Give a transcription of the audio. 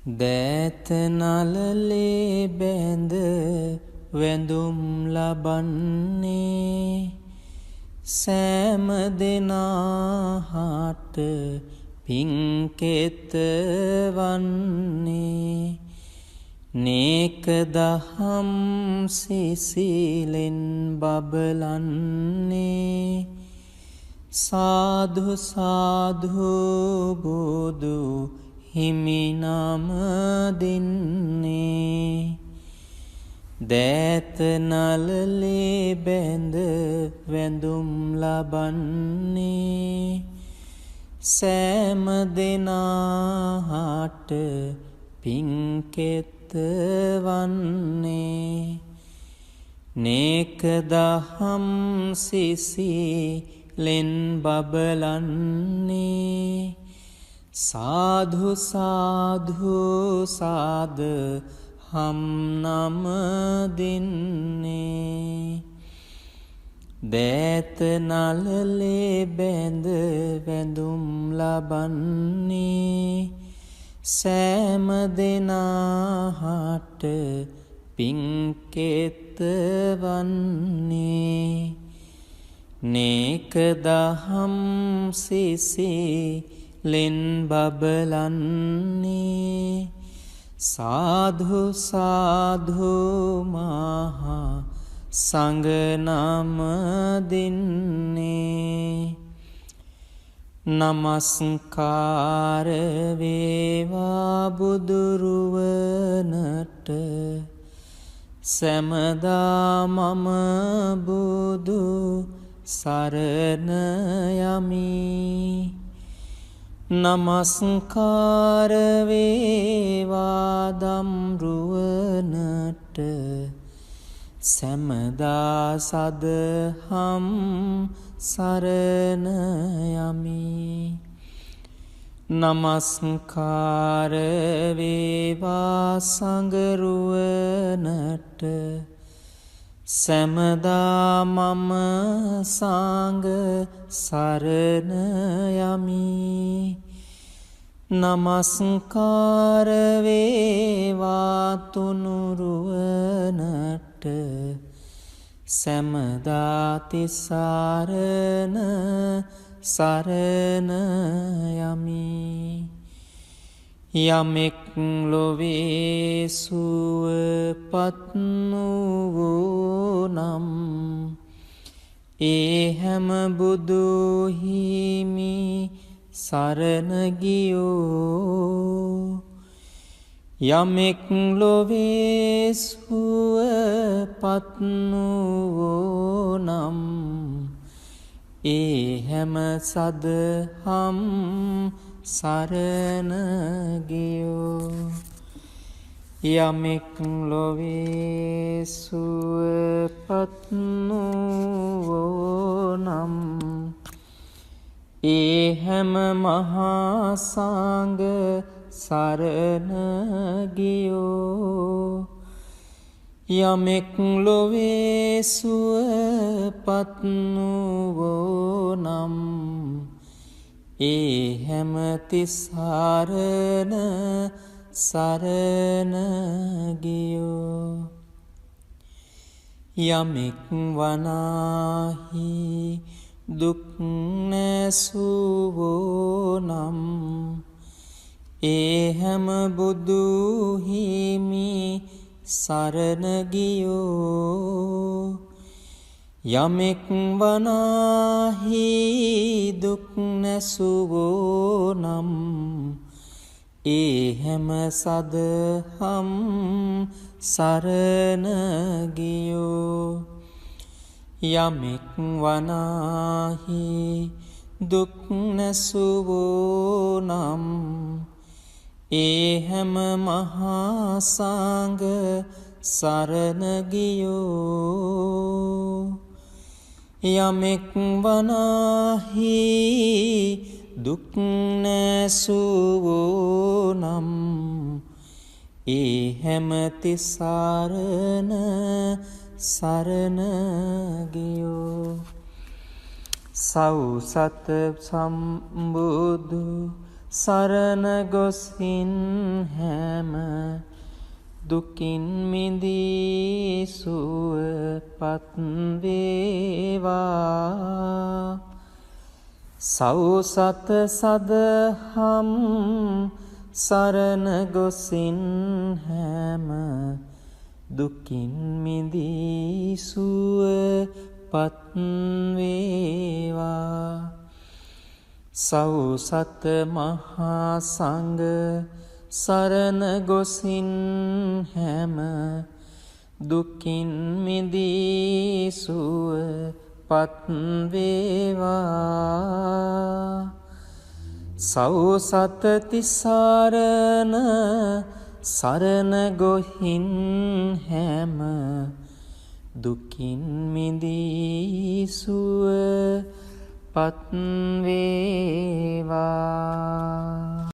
දෑත නලලේ බැඳ වැඳුම් ලබන්නේ සෑම දෙනාහට පින්කෙත වන්නේ නේක දහම් සිසිලෙන් බබලන්නේ සාධු සාධු බුදු හිමිනම දෙන්නේ දෑත නලලේ බැඳ වැඳුම් ලබන්නේ සෑම දෙනාහට පින්කෙත වන්නේ නේක දහම් සිසිලෙන් බබලන්නේ සාධු සාධු සාද හම් නම දෙන්නේ දෑත නලලේ බැඳ වැඳුම් ලබන්නේ සෑම දෙනාහට පින්කෙත වන්නේ නේක දහම් සිසිලෙන් බබලන්නේ සාධු සාධු මහා සංඝනම දෙන්නේ නමස්කාර වේවා බුදුරුවනට සැමදා මම බුදු සරණ යමි නමස්කාර වේවා දම්රුවනට සැමදා සදහම් සරණ යමි නමස්කාර වේවා සංඝරුවනට සැමදා මම සංඝ සරණ යමි නමස්කාර වේවා තුනුරුවනට සැමදා තිසරණ සරණ යමි යමෙක් ලොවේ සුවපත් වූ නම් ඒ හැම බුදු හිමි සරණ ගියෝ යමෙක් ලොවේ සුවපත් වූ නම් ඒ හැම සදහම් සරණ ගියෝ යමෙක් ලොවේ සුවපත් වූ නම් ඒ හැම මහා සංඝ සරණ ගියෝ යමෙක් ලොවේ සුවපත් වූ නම් ඒ හැම තිසරණ සරණ ගියෝ යමෙක් වනාහි දුක් නැසූ නම් ඒ හැම බුදු හිමි සරණ ගියෝ යමෙක් වනාහි දුක් නැසූ නම් ඒ හැම සදහම් සරණ ගියෝ යමෙක් වනාහි දුක් නැසූ නම් ඒ හැම මහා සංඝ සරණ ගියෝ යමෙක් වනාහි දුක් නැසූ නම් ඒ හැම තිසරණ සරණ ගියෝ සෞසත සම්බුදු සරණ ගොසින් හැම දුකින් මිදී සුවපත් වේවා. සෞසත සදහම් සරණ ගොසින් හැම දුකින් මිදී සුවපත් වේවා. සෞසත මහා සංඝ සරණ ගොසින් හැම දුකින් මිදී සුවපත් වේවා. සෞසත තිසරණ සරණ ගොහින් හැම දුකින් මිදී සුවපත් වේවා.